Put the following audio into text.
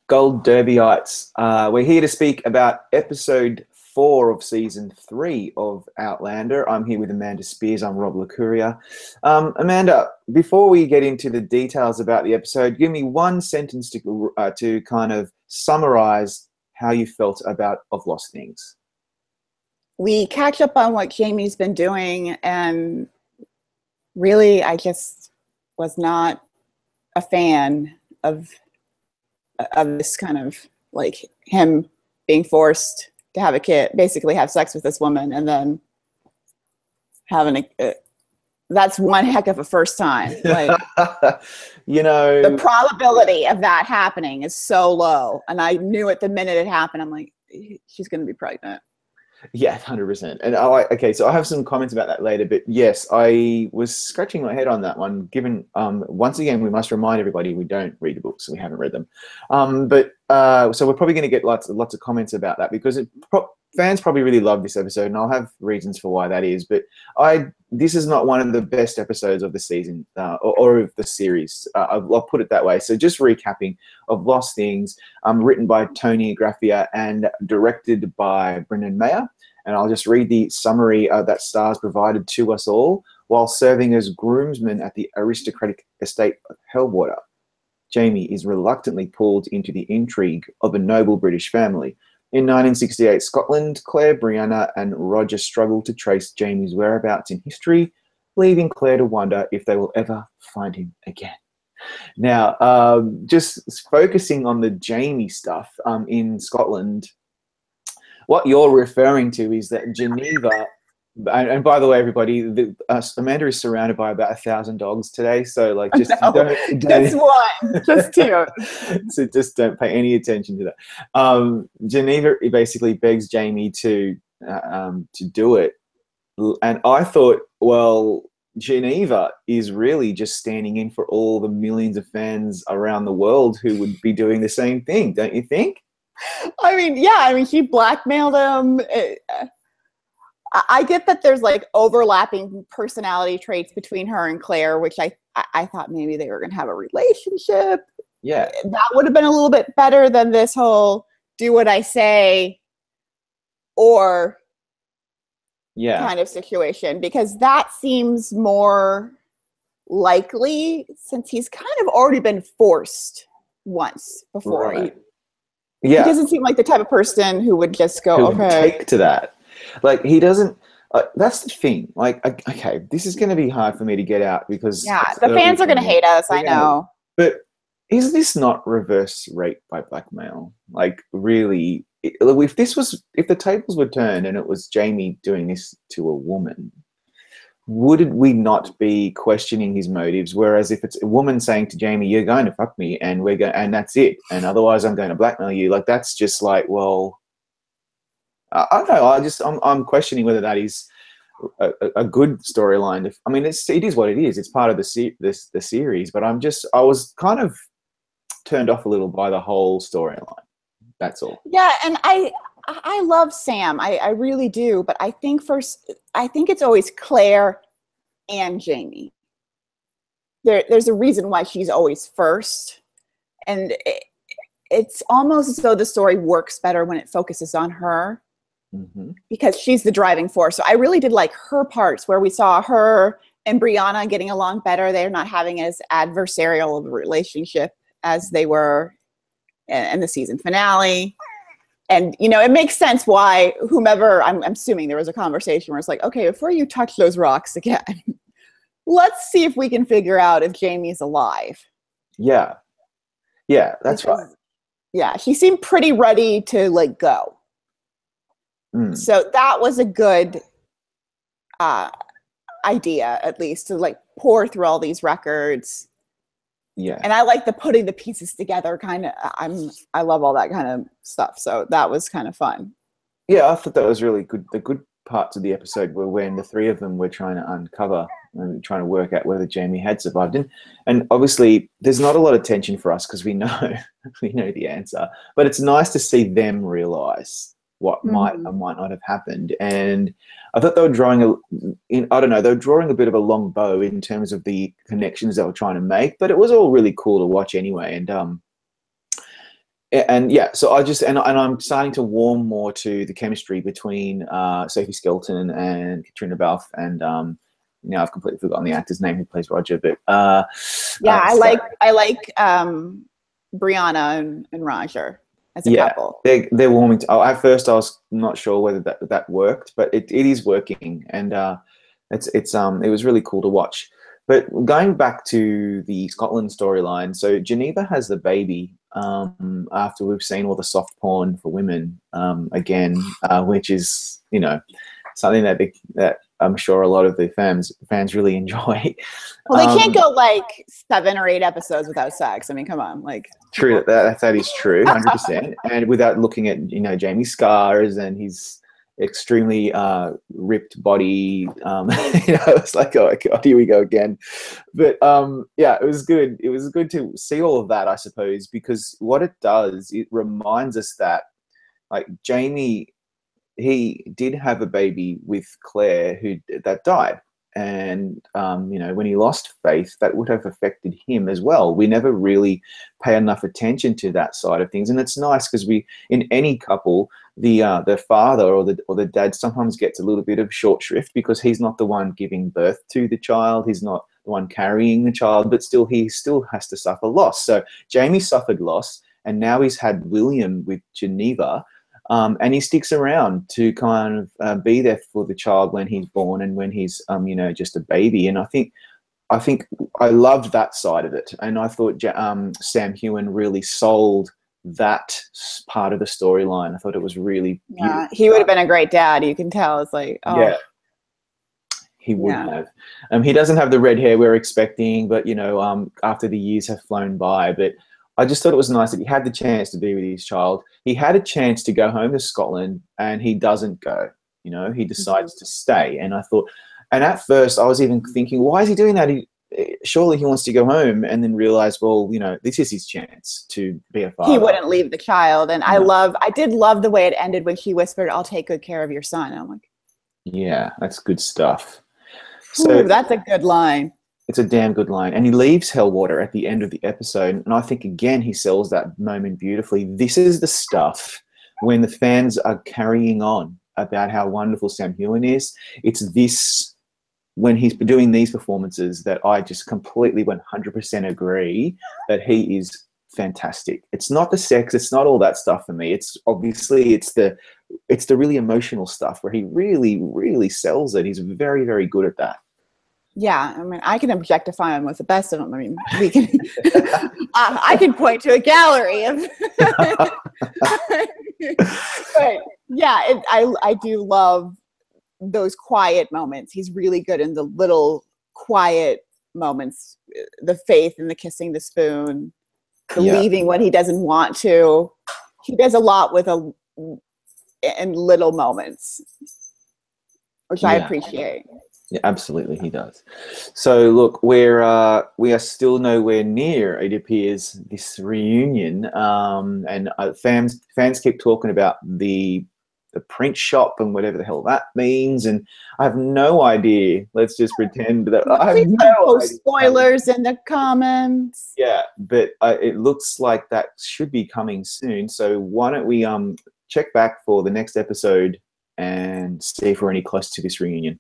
Gold Derbyites. We're here to speak about episode 4 of season 3 of Outlander. I'm here with Amanda Spears. I'm Rob Licuria. Amanda, before we get into the details about the episode, give me one sentence to kind of summarize how you felt about Of Lost Things. We catch up on what Jamie's been doing, and really, I just was not a fan of this kind of like him being forced to have a kid, basically have sex with this woman, and then having that's one heck of a first time. Like, the probability of that happening is so low, and I knew it the minute it happened. I'm like, she's going to be pregnant. Yeah, 100%. And okay, so I have some comments about that later, but yes, I was scratching my head on that one, given, once again, we must remind everybody we don't read the books, we haven't read them. So we're probably going to get lots of comments about that, because fans probably really love this episode, and I'll have reasons for why that is, but this is not one of the best episodes of the season, or of the series. I'll put it that way. So just recapping, Of Lost Things, written by Toni Graphia and directed by Brendan Maher. And I'll just read the summary that Stars provided to us all. While serving as groomsman at the aristocratic estate of Hellwater, Jamie is reluctantly pulled into the intrigue of a noble British family. In 1968 Scotland, Claire, Brianna, and Roger struggle to trace Jamie's whereabouts in history, leaving Claire to wonder if they will ever find him again. Now, just focusing on the Jamie stuff in Scotland, what you're referring to is that Geneva, and by the way, everybody, Amanda is surrounded by about 1,000 dogs today, so like just don't just one, just two. So just don't pay any attention to that. Geneva basically begs Jamie to do it, and I thought, well, Geneva is really just standing in for all the millions of fans around the world who would be doing the same thing, don't you think? I mean, yeah. I mean, she blackmailed him. I get that there's like overlapping personality traits between her and Claire, which I thought maybe they were going to have a relationship. Yeah. That would have been a little bit better than this whole do what I say or kind of situation, because that seems more likely since he's kind of already been forced once before. Right. He doesn't seem like the type of person who would just go, would take to that. Like, he doesn't, that's the thing. Like, okay, this is going to be hard for me to get out because... Yeah, the fans are going to hate us, I know. But is this not reverse rape by blackmail? Like, really, if the tables were turned and it was Jamie doing this to a woman, would we not be questioning his motives? Whereas if it's a woman saying to Jamie, "You're going to fuck me, and and that's it, and otherwise I'm going to blackmail you," like, that's just like, well, I don't know. I'm questioning whether that is a good storyline. I mean, it is what it is. It's part of the series, but I was kind of turned off a little by the whole storyline. That's all. Yeah, and I love Sam. I really do. But I think it's always Claire and Jamie. There's a reason why she's always first. And it's almost as though the story works better when it focuses on her, because she's the driving force. So I really did like her parts where we saw her and Brianna getting along better. They're not having as adversarial of a relationship as they were in the season finale. And, it makes sense why whomever, I'm assuming there was a conversation where it's like, okay, before you touch those rocks again, let's see if we can figure out if Jamie's alive. Yeah. Yeah, that's right. Yeah, she seemed pretty ready to, like, go. So that was a good idea, at least, to, like, pour through all these records. Yeah. And I like the putting the pieces together kind of. I love all that kind of stuff. So that was kind of fun. Yeah, I thought that was really good. The good parts of the episode were when the three of them were trying to uncover and trying to work out whether Jamie had survived. And obviously there's not a lot of tension for us because we know the answer. But it's nice to see them realize what might or might not have happened. And I thought they were drawing a bit of a long bow in terms of the connections they were trying to make, but it was all really cool to watch anyway. And And yeah, so I'm starting to warm more to the chemistry between Sophie Skelton and Katrina Balfe, and now I've completely forgotten the actor's name who plays Roger, but yeah, I so, like Brianna and Roger as a yeah, couple. they're warming to. At first, I was not sure whether that worked, but it is working, and it was really cool to watch. But going back to the Scotland storyline, so Geneva has the baby after we've seen all the soft porn for women again, which is something that I'm sure a lot of the fans really enjoy. Well, they can't go like 7 or 8 episodes without sex. I mean, come on, like. True, that is true, 100%. And without looking at Jamie's scars and his extremely ripped body, it's like, oh God, here we go again. But yeah, it was good. It was good to see all of that, I suppose, because what it does, it reminds us that like Jamie, he did have a baby with Claire that died. And when he lost faith, that would have affected him as well. We never really pay enough attention to that side of things, and it's nice because in any couple, the father or the dad sometimes gets a little bit of short shrift because he's not the one giving birth to the child, he's not the one carrying the child, but he still has to suffer loss. So Jamie suffered loss, and now he's had William with Geneva. And he sticks around to kind of be there for the child when he's born and when he's, just a baby. And I think I loved that side of it. And I thought Sam Heughan really sold that part of the storyline. I thought it was really beautiful. Yeah, he would have been a great dad. You can tell. It's like, oh. Yeah, he would have. He doesn't have the red hair we're expecting, but, after the years have flown by. But I just thought it was nice that he had the chance to be with his child. He had a chance to go home to Scotland, and he doesn't go. He decides to stay. And I thought, and at first I was even thinking, why is he doing that? Surely he wants to go home, and then realize, well, this is his chance to be a father. He wouldn't leave the child. And I did love the way it ended when she whispered, "I'll take good care of your son." And I'm like, yeah, that's good stuff. So that's a good line. It's a damn good line. And he leaves Hellwater at the end of the episode. And I think, again, he sells that moment beautifully. This is the stuff when the fans are carrying on about how wonderful Sam Heughan is. It's this, when he's doing these performances, that I just completely 100% agree that he is fantastic. It's not the sex. It's not all that stuff for me. It's obviously, it's the really emotional stuff where he really, really sells it. He's very, very good at that. Yeah, I mean, I can objectify him with the best of them. I mean, we can. I can point to a gallery of. But yeah, I do love those quiet moments. He's really good in the little quiet moments, the faith and the kissing the spoon, the leaving when he doesn't want to. He does a lot in little moments, which I appreciate. Yeah, absolutely, he does. So look, we are still nowhere near, it appears, this reunion, and fans keep talking about the print shop and whatever the hell that means, and I have no idea. Let's just pretend that I have no idea. Spoilers in the comments. Yeah, but it looks like that should be coming soon. So why don't we check back for the next episode and see if we're any closer to this reunion.